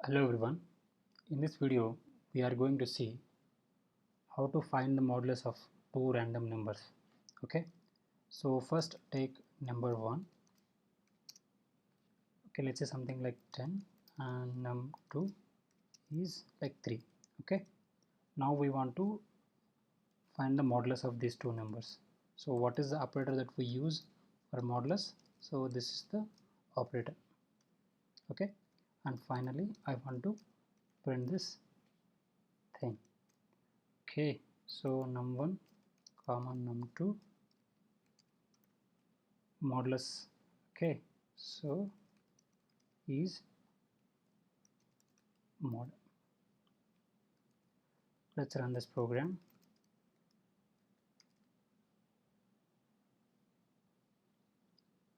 Hello everyone. In this video we are going to see how to find the modulus of two random numbers. Okay, so first take number 1. Okay, let's say something like 10 and num2 is like 3. Okay, now we want to find the modulus of these two numbers. So what is the operator that we use for modulus? So this is the operator. Okay, and finally I want to print this thing. Okay, so num1 comma num2 modulus. Okay, so is mod. Let's run this program.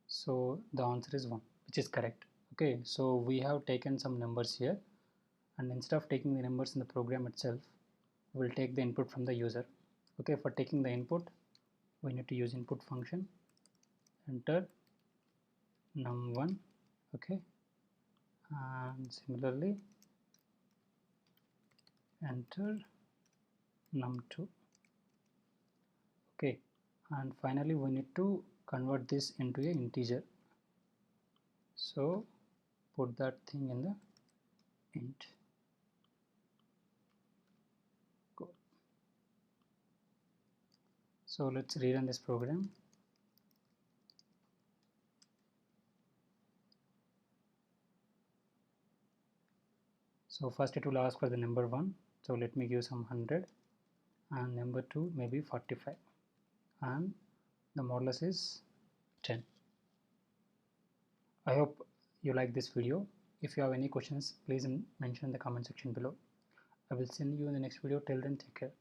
So the answer is 1, which is correct. Okay, so we have taken some numbers here, and instead of taking the numbers in the program itself, we'll take the input from the user. Okay, for taking the input, we need to use input function, enter num1. Okay, and similarly enter num2. Okay, and finally we need to convert this into an integer, so put that thing in the int. Cool. So let's rerun this program. So first it will ask for the number 1, so let me give some 100, and number 2 maybe 45, and the modulus is 10. I hope you like this video. If you have any questions, please mention in the comment section below. I will see you in the next video. Till then, take care.